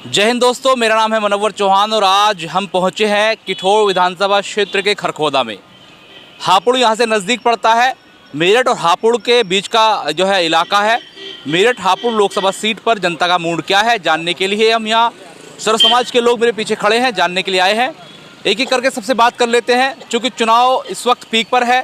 जय हिंद दोस्तों, मेरा नाम है मनोवर चौहान और आज हम पहुंचे हैं किठौर विधानसभा क्षेत्र के खरखोदा में। हापुड़ यहां से नज़दीक पड़ता है। मेरठ और हापुड़ के बीच का जो है इलाका है। मेरठ हापुड़ लोकसभा सीट पर जनता का मूड क्या है जानने के लिए हम यहाँ सर्व समाज के लोग मेरे पीछे खड़े हैं, जानने के लिए आए हैं। एक एक करके सबसे बात कर लेते हैं। चूँकि चुनाव इस वक्त पीक पर है,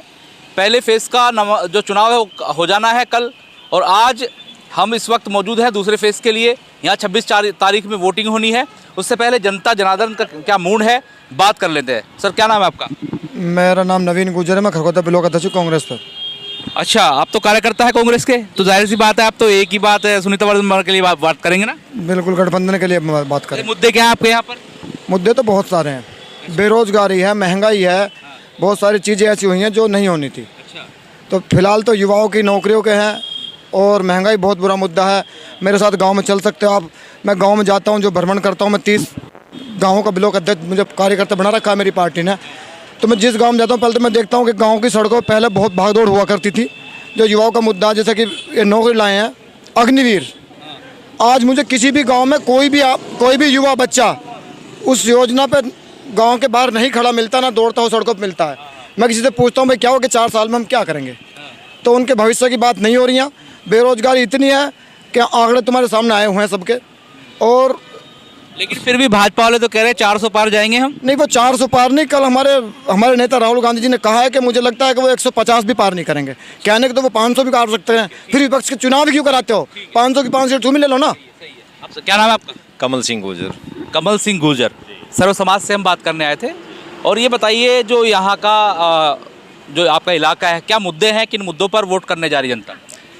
पहले फेज़ का जो चुनाव है वो हो जाना है कल, और आज हम इस वक्त मौजूद हैं दूसरे फेज़ के लिए। यहाँ 26 तारीख में वोटिंग होनी है। उससे पहले जनता जनार्दन का क्या मूड है बात कर लेते हैं। सर, क्या नाम है आपका? मेरा नाम नवीन गुजर है, मैं खरखोदा ब्लॉक अध्यक्ष कांग्रेस पर। अच्छा, आप तो कार्यकर्ता है कांग्रेस के, तो जाहिर सी बात है आप तो एक ही बात है सुनीता वर्मा के लिए बात करेंगे ना? बिल्कुल, गठबंधन के लिए बात करें। मुद्दे क्या है आपके यहाँ पर? मुद्दे तो बहुत सारे हैं। बेरोजगारी है, महंगाई है, बहुत सारी चीज़ें ऐसी हुई हैं जो नहीं होनी थी। तो फिलहाल तो युवाओं की नौकरियों के हैं और महंगाई बहुत बुरा मुद्दा है। मेरे साथ गांव में चल सकते हो आप। मैं गांव में जाता हूं, जो भ्रमण करता हूं। मैं 30 गाँवों का ब्लॉक अध्यक्ष मुझे कार्यकर्ता बना रखा है मेरी पार्टी ने। तो मैं जिस गांव में जाता हूं पहले तो मैं देखता हूं कि गांव की सड़कों पहले बहुत भागदौड़ हुआ करती थी। जो युवाओं का मुद्दा जैसे कि ये नौकरी लाए हैं अग्निवीर, आज मुझे किसी भी गाँव में कोई भी युवा बच्चा उस योजना पर गाँव के बाहर नहीं खड़ा मिलता, ना दौड़ता हो सड़कों पर मिलता है। मैं किसी से पूछता हूँ भाई क्या हो कि 4 साल में हम क्या करेंगे, तो उनके भविष्य की बात नहीं हो रही है। बेरोजगारी इतनी है कि आंकड़े तुम्हारे सामने आए हुए हैं सबके। और लेकिन फिर भी भाजपा वाले तो कह रहे हैं 400 पार जाएंगे हम। नहीं, वो 400 पार नहीं। कल हमारे नेता राहुल गांधी जी ने कहा है कि मुझे लगता है कि वो 150 भी पार नहीं करेंगे। कहने के तो वो 500 भी पार सकते हैं। फिर विपक्ष के चुनाव क्यों कराते हो? 500 की 5 सीट तुम ही ले लो ना। आपसे क्या नाम है आपका? कमल सिंह गुर्जर। कमल सिंह गुर्जर, सर्व समाज से हम बात करने आए थे। और ये बताइए, जो यहाँ का जो आपका इलाका है, क्या मुद्दे हैं, किन मुद्दों पर वोट करने जा रही जनता?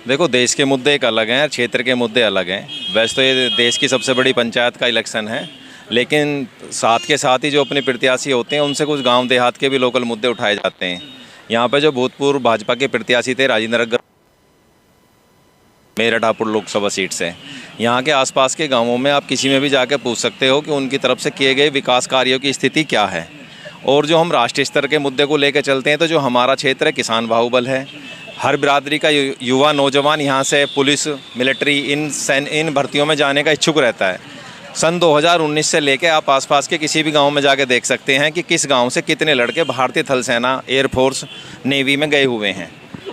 देखो, देश के मुद्दे एक अलग हैं, क्षेत्र के मुद्दे अलग हैं। वैसे तो ये देश की सबसे बड़ी पंचायत का इलेक्शन है, लेकिन साथ के साथ ही जो अपने प्रत्याशी होते हैं उनसे कुछ गांव देहात के भी लोकल मुद्दे उठाए जाते हैं। यहाँ पे जो भूतपूर्व भाजपा के प्रत्याशी थे राजेंद्र अग्रवाल, मेरठ हापुड़ लोकसभा सीट से, यहाँ के आसपास के गाँवों में आप किसी में भी जाकर पूछ सकते हो कि उनकी तरफ से किए गए विकास कार्यों की स्थिति क्या है। और जो हम राष्ट्रीय स्तर के मुद्दे को लेकर चलते हैं, तो जो हमारा क्षेत्र है किसान बाहुबल है। हर बिरादरी का युवा नौजवान यहाँ से पुलिस, मिलिट्री, इन भर्तियों में जाने का इच्छुक रहता है। सन 2019 से लेकर आप आसपास के किसी भी गांव में जाके देख सकते हैं कि किस गांव से कितने लड़के भारतीय थल सेना, एयरफोर्स, नेवी में गए हुए हैं।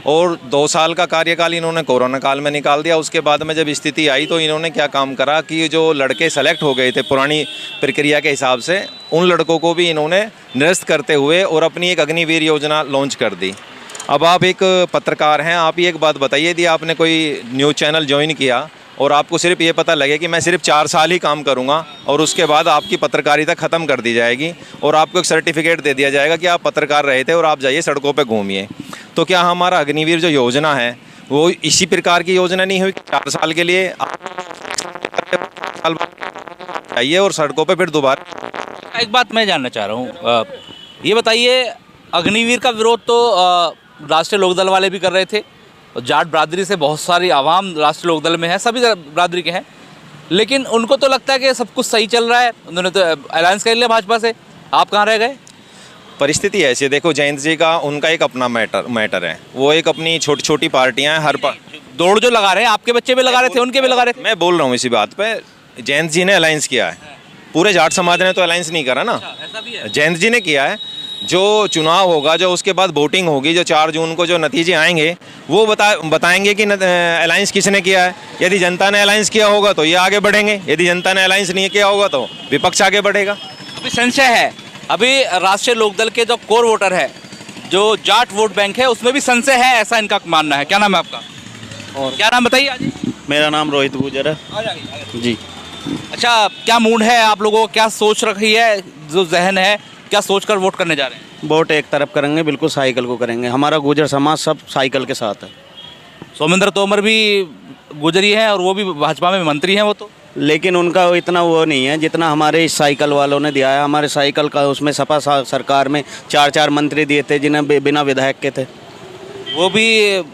और 2 साल का कार्यकाल इन्होंने कोरोना काल में निकाल दिया। उसके बाद में जब स्थिति आई तो इन्होंने क्या काम करा कि जो लड़के सेलेक्ट हो गए थे पुरानी प्रक्रिया के हिसाब से, उन लड़कों को भी इन्होंने निरस्त करते हुए और अपनी एक अग्निवीर योजना लॉन्च कर दी। अब आप एक पत्रकार हैं, आप ही एक बात बताइए, यदि आपने कोई न्यूज़ चैनल ज्वाइन किया और आपको सिर्फ ये पता लगे कि मैं सिर्फ 4 साल ही काम करूंगा और उसके बाद आपकी पत्रकारिता ख़त्म कर दी जाएगी और आपको एक सर्टिफिकेट दे दिया जाएगा कि आप पत्रकार रहे थे और आप जाइए सड़कों पे घूमिए, तो क्या हमारा अग्निवीर जो योजना है वो इसी प्रकार की योजना नहीं हुई? 4 साल के लिए आइए और सड़कों पर फिर दोबारा। एक बात मैं जानना चाह रहा हूँ, ये बताइए, अग्निवीर का विरोध तो राष्ट्रीय लोकदल वाले भी कर रहे थे। जाट बिरादरी से बहुत सारी आवाम राष्ट्रीय लोकदल में है, सभी बिरादरी के हैं, लेकिन उनको तो लगता है कि सब कुछ सही चल रहा है। उन्होंने तो अलायंस कर लिया भाजपा से। आप कहाँ रह गए? परिस्थिति ऐसी है, देखो जयंत जी का उनका एक अपना मैटर है। वो एक अपनी छोटी छोटी पार्टियां हैं। दौड़ जो लगा रहे हैं, आपके बच्चे भी लगा रहे थे, उनके भी लगा रहे थे। मैं बोल रहा हूँ इसी बात पे, जयंत जी ने अलायंस किया है, पूरे जाट समाज ने तो अलायंस नहीं करा ना। ऐसा भी है? जयंत जी ने किया है। जो चुनाव होगा, जो उसके बाद वोटिंग होगी, जो 4 जून को जो नतीजे आएंगे वो बताएंगे कि अलायंस किसने किया है। यदि जनता ने अलायंस किया होगा तो ये आगे बढ़ेंगे, यदि जनता ने अलायंस नहीं किया होगा तो विपक्ष आगे बढ़ेगा। अभी संशय है, अभी राष्ट्रीय लोकदल के जो कोर वोटर है, जो जाट वोट बैंक है, उसमें भी संशय है, ऐसा इनका मानना है। क्या नाम है आपका? और क्या नाम बताइए आज? मेरा नाम रोहित गुजर है जी। अच्छा, क्या मूड है आप लोगों को, क्या सोच रखी है, जो जहन है, क्या सोचकर वोट करने जा रहे हैं? वोट एक तरफ करेंगे, बिल्कुल साइकिल को करेंगे। हमारा गुजर समाज सब साइकिल के साथ है। सोमेंद्र तोमर भी गुजरी है और वो भी भाजपा में मंत्री हैं वो तो, लेकिन उनका इतना वो नहीं है जितना हमारे इस साइकिल वालों ने दिया है। हमारे साइकिल का उसमें सपा सरकार में 4 मंत्री दिए थे जिन्हें बिना विधायक के थे। वो भी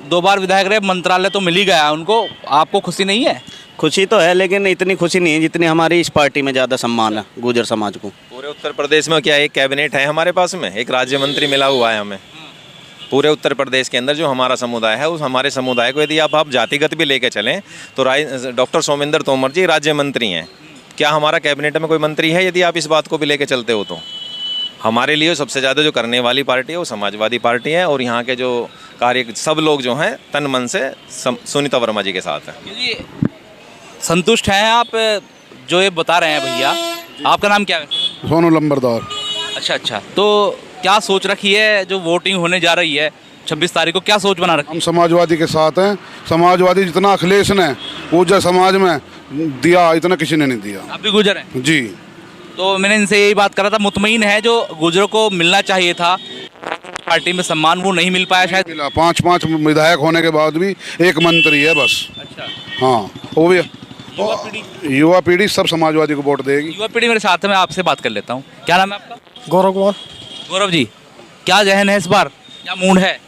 2 बार विधायक रहे, मंत्रालय तो मिल ही गया उनको। आपको खुशी नहीं है? खुशी तो है, लेकिन इतनी खुशी नहीं है जितनी हमारी इस पार्टी में ज़्यादा सम्मान है गुजर समाज को। पूरे उत्तर प्रदेश में क्या एक कैबिनेट है हमारे पास में, एक राज्य मंत्री मिला हुआ है हमें। पूरे उत्तर प्रदेश के अंदर जो हमारा समुदाय है, उस हमारे समुदाय को यदि आप जातिगत भी लेके चलें तो डॉक्टर सोमेंद्र तोमर जी राज्य मंत्री हैं। क्या हमारा कैबिनेट में कोई मंत्री है यदि आप इस बात को भी लेके चलते हो तो? हमारे लिए सबसे ज़्यादा जो करने वाली पार्टी है वो समाजवादी पार्टी है, और यहाँ के जो कार्य सब लोग जो हैं तन मन से सुनीता वर्मा जी के साथ हैं। जी, संतुष्ट हैं आप जो ये बता रहे हैं भैया? आपका नाम क्या है? सोनू लंबरदार। अच्छा, तो क्या सोच रखी है जो वोटिंग होने जा रही है 26 तारीख को, क्या सोच बना रखी? हम समाजवादी के साथ हैं। समाजवादी जितना अखिलेश ने ऊर्जा समाज में दिया इतना किसी ने नहीं दिया। आप भी गुजर हैं? जी। तो मैंने इनसे यही बात करा था, मुतमईन है जो गुजरों को मिलना चाहिए था, पार्टी में सम्मान वो नहीं मिल पाया शायद। मिला 5 विधायक होने के बाद भी एक मंत्री है बस। अच्छा, हाँ, वो भी युवा पीढ़ी सब समाजवादी को वोट देगी। युवा पीढ़ी मेरे साथ है, मैं आपसे बात कर लेता हूँ। क्या नाम है आपका? गौरव कुमार। गौरव जी, क्या जहन है इस बार, क्या मूड है?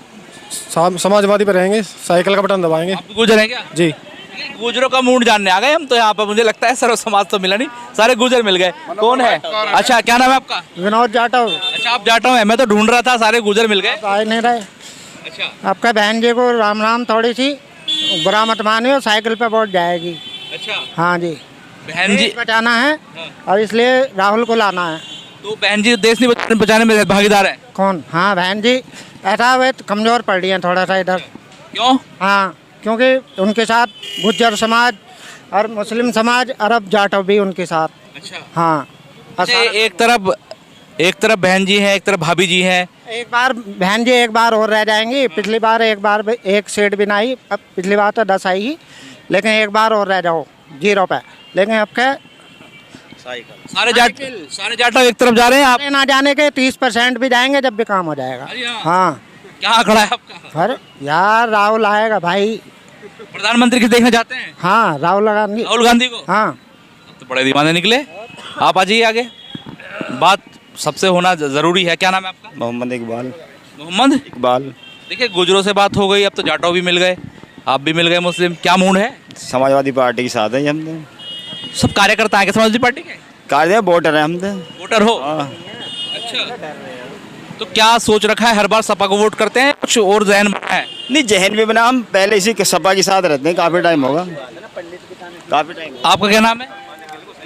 समाजवादी पे रहेंगे, साइकिल का बटन दबाएंगे। आप भी गुजर हैं क्या? जी। गुजरों का मूड जानने आ गए हम तो यहाँ पर। मुझे लगता है सर्व समाज तो मिला नहीं, सारे गुजर मिल गए। कौन है? अच्छा, क्या नाम है आपका? विनोद जाटव। अच्छा, आप जाटव हैं? मैं तो ढूंढ रहा था, सारे गुजर मिल गए। आए नहीं रहे। अच्छा, आपका बहन जी को राम राम, थोड़ी सी बुरा मत मानिए, साइकिल पे वोट जाएगी। अच्छा, हाँ जी, बहन जी, देश बचाना है और इसलिए राहुल को लाना है। तो बहन जी देश नहीं बचाने में भागीदार है? कौन? हाँ, बहन जी ऐसा वे कमज़ोर पड़ रही हैं थोड़ा सा इधर। क्यों? हाँ, क्योंकि उनके साथ गुज्जर समाज और मुस्लिम समाज, अरब जाटव भी उनके साथ। अच्छा, हाँ। अच्छा, एक तरफ बहन जी हैं, एक तरफ भाभी जी हैं। एक बार बहन जी एक बार और रह जाएंगी। पिछली बार एक सीट भी नहीं, अब पिछली बार तो 10 आई ही, लेकिन एक बार और रह जाओ 0 पे। लेकिन अब क्या, सारे जाटव एक तरफ जा रहे हैं। आप ना जाने के 30% भी जाएंगे जब भी काम हो जाएगा। हाँ। क्या आंकड़ा है आपका? अरे यार, राहुल आएगा भाई। प्रधानमंत्री किसे देखना चाहते हैं? हाँ, राहुल गांधी को। हाँ। तो बड़े दीवाने निकले। आप आ जाइए आगे, बात सबसे होना जरूरी है। क्या नाम है आपका? मोहम्मद इकबाल। मोहम्मद इकबाल। देखिए, गुजरों से बात हो गई, अब तो जाटव भी मिल गए, आप भी मिल गए मुस्लिम। क्या मूड है? समाजवादी पार्टी के साथ है हम तो। सब कार्यकर्ता हैं क्या समाजवादी पार्टी के? कार्य वोटर है हम तो। वोटर हो? अच्छा, तो क्या सोच रखा है? हर बार सपा को वोट करते हैं, कुछ और जहन बना है? नहीं, जहन भी बना, हम पहले इसी सपा के साथ रहते हैं, काफ़ी टाइम होगा, काफ़ी टाइम। आपका क्या नाम है?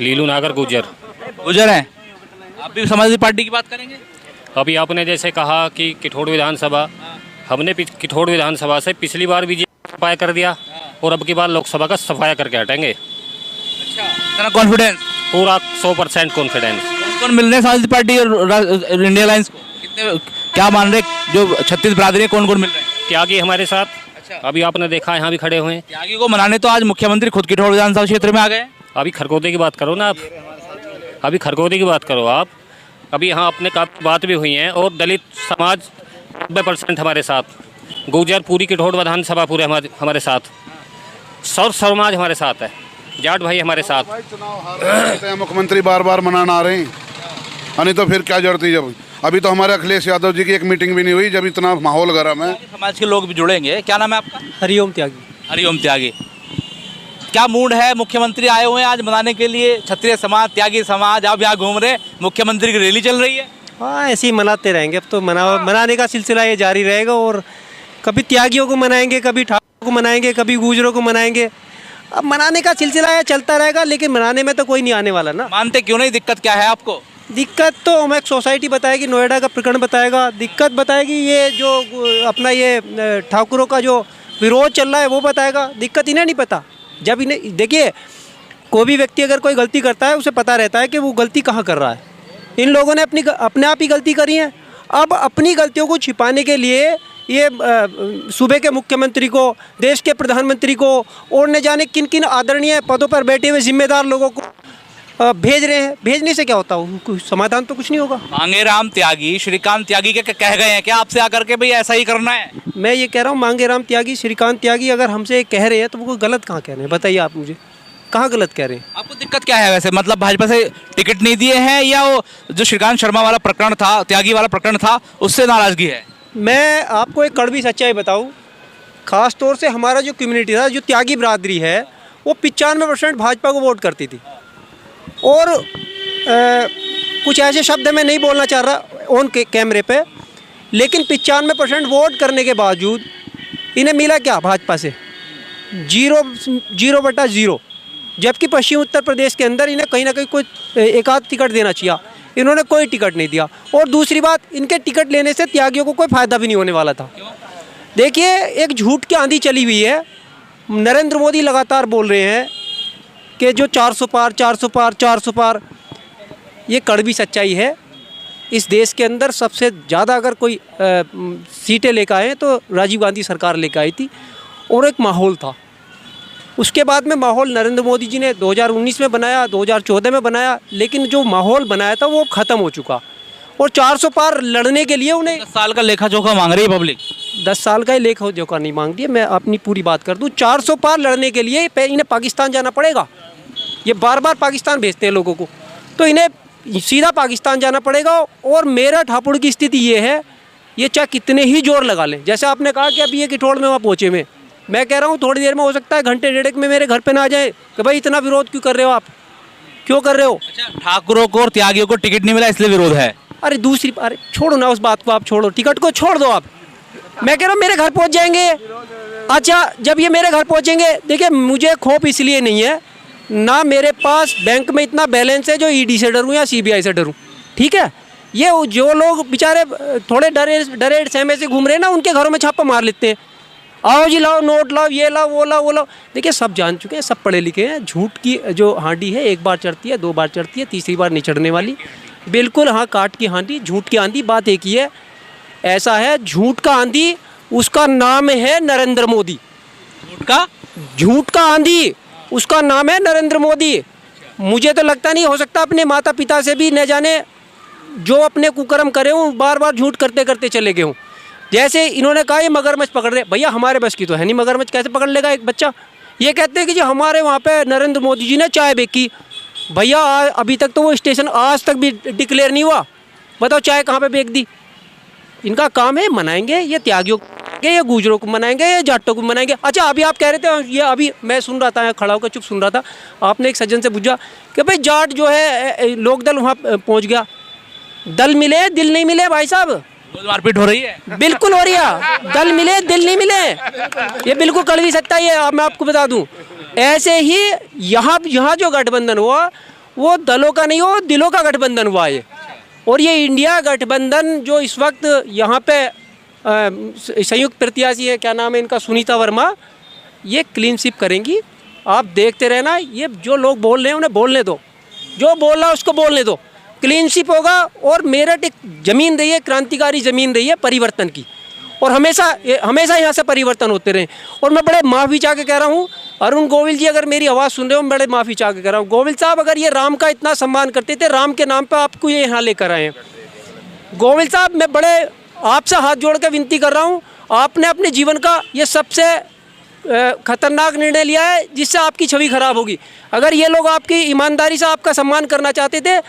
लीलू नागर गुजर। गुजर हैं आप भी? समाजवादी पार्टी की बात करेंगे? अभी आपने जैसे कहा कि किठौड़ विधानसभा, हमने किठौड़ विधानसभा से पिछली बार बीजेपी सफाया कर दिया और अब की बार लोकसभा का सफाया करके हटेंगे। अच्छा, इतना कॉन्फिडेंस? पूरा 100% कॉन्फिडेंस। कौन मिल रहे हैं समाजवादी पार्टी और इंडिया अलायंस को? कितने, क्या मान रहे जो 36 बिरादरी, कौन कौन मिल रहे हैं? त्यागी हमारे साथ। अच्छा, अभी आपने देखा यहाँ भी खड़े हुए हैं। त्यागी को मनाने तो आज मुख्यमंत्री खुद किठौड़ विधानसभा क्षेत्र में आ गए। अभी खरगोदे की बात करो ना आप, अभी खरगोदे की बात करो आप। अभी यहाँ अपने काफ़ी बात भी हुई है, और दलित समाज 90% हमारे साथ, गुर्जर पूरी किठौड़ विधानसभा पूरे हमारे साथ, सौर समाज हमारे साथ है, जाट भाई हमारे साथ। मुख्यमंत्री बार बार मनाना आ रहे हैं, नहीं तो फिर क्या जरूरत है? जब अभी तो हमारे अखिलेश यादव जी की एक मीटिंग भी नहीं हुई, जब इतना माहौल गर्म है। समाज के लोग भी जुड़ेंगे। क्या नाम है आपका? हरिओम त्यागी। हरिओम त्यागी। क्या मूड है? मुख्यमंत्री आए हुए हैं आज मनाने के लिए, क्षत्रिय समाज, त्यागी समाज, आप यहाँ घूम रहे हैं, मुख्यमंत्री की रैली चल रही है। हाँ, ऐसे ही मनाते रहेंगे। अब तो मनाने का सिलसिला ये जारी रहेगा, और कभी त्यागियों को मनाएंगे, कभी ठाकुरों को मनाएंगे, कभी गुजरों को मनाएंगे। अब मनाने का सिलसिला है, चलता रहेगा, लेकिन मनाने में तो कोई नहीं आने वाला ना। मानते क्यों नहीं? दिक्कत क्या है आपको? दिक्कत तो हमें सोसाइटी बताएगी, नोएडा का प्रकरण बताएगा, दिक्कत बताएगी ये जो अपना ये ठाकुरों का जो विरोध चल रहा है वो बताएगा। दिक्कत इन्हें नहीं पता। जब इन्हें देखिए, कोई भी व्यक्ति अगर कोई गलती करता है, उसे पता रहता है कि वो गलती कहाँ कर रहा है। इन लोगों ने अपने आप ही गलती करी है। अब अपनी गलतियों को छिपाने के लिए ये सूबे के मुख्यमंत्री को, देश के प्रधानमंत्री को, और न जाने किन किन आदरणीय पदों पर बैठे हुए जिम्मेदार लोगों को भेज रहे हैं। भेजने से क्या होता है? समाधान तो कुछ नहीं होगा। मांगे राम त्यागी, श्रीकांत त्यागी के कह गए हैं क्या आपसे आकर के भाई ऐसा ही करना है? मैं ये कह रहा हूँ, मांगे राम त्यागी, श्रीकांत त्यागी अगर हमसे कह रहे हैं तो वो गलत कहाँ कह रहे हैं? बताइए आप मुझे, कहाँ गलत कह रहे हैं? आपको दिक्कत क्या है वैसे? मतलब भाजपा से टिकट नहीं दिए हैं, या वो जो श्रीकांत शर्मा वाला प्रकरण था, त्यागी वाला प्रकरण था, उससे नाराजगी है? मैं आपको एक कड़वी सच्चाई बताऊं, ख़ास तौर से हमारा जो कम्युनिटी था, जो त्यागी बिरादरी है, वो 95% भाजपा को वोट करती थी। और कुछ ऐसे शब्द मैं नहीं बोलना चाह रहा ऑन कैमरे पे, लेकिन 95% वोट करने के बावजूद इन्हें मिला क्या भाजपा से? 0/0। जबकि पश्चिम उत्तर प्रदेश के अंदर इन्हें कहीं ना कहीं कोई एक आध टिकट देना चाहिए, इन्होंने कोई टिकट नहीं दिया। और दूसरी बात, इनके टिकट लेने से त्यागियों को कोई फ़ायदा भी नहीं होने वाला था। देखिए, एक झूठ की आंधी चली हुई है। नरेंद्र मोदी लगातार बोल रहे हैं कि जो 400 पार 400 पार 400 पार, ये कड़वी सच्चाई है। इस देश के अंदर सबसे ज़्यादा अगर कोई सीटें लेकर आए तो राजीव गांधी सरकार लेकर आई थी, और एक माहौल था। उसके बाद में माहौल नरेंद्र मोदी जी ने 2019 में बनाया, 2014 में बनाया, लेकिन जो माहौल बनाया था वो ख़त्म हो चुका। और 400 पार लड़ने के लिए उन्हें 10 साल का लेखा जोखा मांग रही है पब्लिक। 10 साल का ही लेखा जोखा नहीं मांग रही है। मैं अपनी पूरी बात कर दूं, 400 पार लड़ने के लिए इन्हें पाकिस्तान जाना पड़ेगा। ये बार बार पाकिस्तान भेजते हैं लोगों को, तो इन्हें सीधा पाकिस्तान जाना पड़ेगा। और मेरठ हापुड़ की स्थिति ये है, ये चाहे कितने ही जोर लगा लें, जैसे आपने कहा कि अभी ये किठोड़ में वहाँ पहुँचे में, मैं कह रहा हूँ थोड़ी देर में हो सकता है घंटे डेढ़ में मेरे घर पे ना आ जाए कि भाई इतना विरोध क्यों कर रहे हो, आप क्यों कर रहे हो। ठाकुरों को और त्यागियों को टिकट नहीं मिला इसलिए विरोध है। अरे दूसरी, अरे छोड़ो ना उस बात को, आप छोड़ो, टिकट को छोड़ दो आप। मैं कह रहा हूँ मेरे घर पहुँच जाएंगे। अच्छा, जब ये मेरे घर पहुँचेंगे, देखिए मुझे खौफ इसलिए नहीं है, ना मेरे पास बैंक में इतना बैलेंस है जो ईडी से डरूं या सीबीआई से डरूं, ठीक है। ये जो लोग बेचारे थोड़े डरे सहमे से घूम रहे हैं ना, उनके घरों में छापा मार लेते हैं, आओ जी लाओ नोट लाओ, ये लाओ वो लाओ वो लाओ। देखिए सब जान चुके हैं, सब पढ़े लिखे हैं। झूठ की जो हांडी है, एक बार चढ़ती है, 2 बार चढ़ती है, तीसरी बार नहीं चढ़ने वाली। बिल्कुल हाँ, काट की आंधी, झूठ की आंधी। बात एक ही है, ऐसा है झूठ का आंधी, उसका नाम है नरेंद्र मोदी। झूठ का आंधी, उसका नाम है नरेंद्र मोदी। मुझे तो लगता नहीं, हो सकता अपने माता पिता से भी न जाने जो अपने कुकर्म करे हूँ, बार बार झूठ करते करते चले गए हूँ। जैसे इन्होंने कहा ये मगरमच्छ पकड़ रहे, भैया हमारे बस की तो है नहीं, मगरमच्छ कैसे पकड़ लेगा एक बच्चा। ये कहते हैं कि जो हमारे वहाँ पे नरेंद्र मोदी जी ने चाय बेची, भैया अभी तक तो वो स्टेशन आज तक भी डिक्लेयर नहीं हुआ, बताओ चाय कहाँ पे बेच दी। इनका काम है मनाएंगे, ये त्यागियों को, ये गुजरों को मनाएंगे, ये जाटों को मनाएंगे। अच्छा, अभी आप कह रहे थे, ये अभी मैं सुन रहा था, खड़ा होकर चुप सुन रहा था, आपने एक सज्जन से पूछा कि भाई जाट जो है लोकदल वहाँ पहुँच गया, दल मिले दिल नहीं मिले। भाई साहब मारपीट हो रही है, बिल्कुल हो रही है, दल मिले दिल नहीं मिले, ये बिल्कुल कड़वी सच्चाई है। मैं आपको बता दूं, ऐसे ही यहाँ जो गठबंधन हुआ वो दलों का नहीं हो, दिलों का गठबंधन हुआ है। और ये इंडिया गठबंधन जो इस वक्त यहाँ पे संयुक्त प्रत्याशी है, क्या नाम है इनका, सुनीता वर्मा, ये क्लीन स्वीप करेंगी। आप देखते रहना, ये जो लोग बोल रहे हैं उन्हें बोलने दो, जो बोल रहा है उसको बोलने दो, क्लीन स्वीप होगा। और मेरठ एक ज़मीन रही है, क्रांतिकारी ज़मीन रही है परिवर्तन की, और हमेशा यहाँ से परिवर्तन होते रहे। और मैं बड़े माफ़ी चाह के कह रहा हूँ, अरुण गोविल जी अगर मेरी आवाज़ सुन रहे हो, मैं बड़े माफ़ी चाह के कह रहा हूँ, गोविल साहब अगर ये राम का इतना सम्मान करते थे, राम के नाम पर आपको ये यहाँ लेकर आए हैं। गोविल साहब, मैं बड़े आपसे हाथ जोड़ के विनती कर रहा हूँ, आपने अपने जीवन का ये सबसे खतरनाक निर्णय लिया है जिससे आपकी छवि खराब होगी। अगर ये लोग आपकी ईमानदारी से आपका सम्मान करना चाहते थे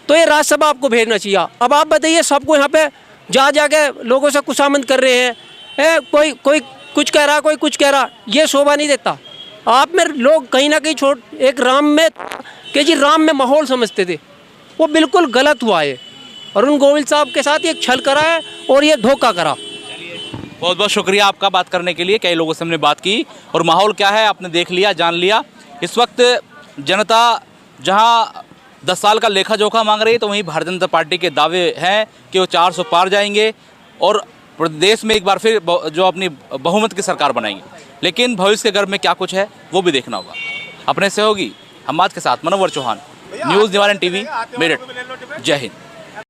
तो ये राज्यसभा आपको भेजना चाहिए। अब आप बताइए, सबको यहाँ पे जा के लोगों से खुशामद कर रहे हैं, कोई कुछ कह रहा, कोई कुछ कह रहा, ये शोभा नहीं देता। आप में लोग कहीं ना कहीं एक राम में कि जी राम में माहौल समझते थे, वो बिल्कुल गलत हुआ है। अरुण गोविल साहब के साथ ये छल करा है और ये धोखा करा। बहुत बहुत शुक्रिया आपका बात करने के लिए। कई लोगों से हमने बात की और माहौल क्या है आपने देख लिया, जान लिया। इस वक्त जनता जहां 10 साल का लेखा जोखा मांग रही है, तो वहीं भारतीय जनता पार्टी के दावे हैं कि वो 400 पार जाएंगे और प्रदेश में एक बार फिर जो अपनी बहुमत की सरकार बनाएंगे। लेकिन भविष्य के गर्भ में क्या कुछ है वो भी देखना होगा। अपने सहयोगी हम्माद के साथ मनोवर चौहान, न्यूज़ निवारण टीवी, मेरठ। जय हिंद।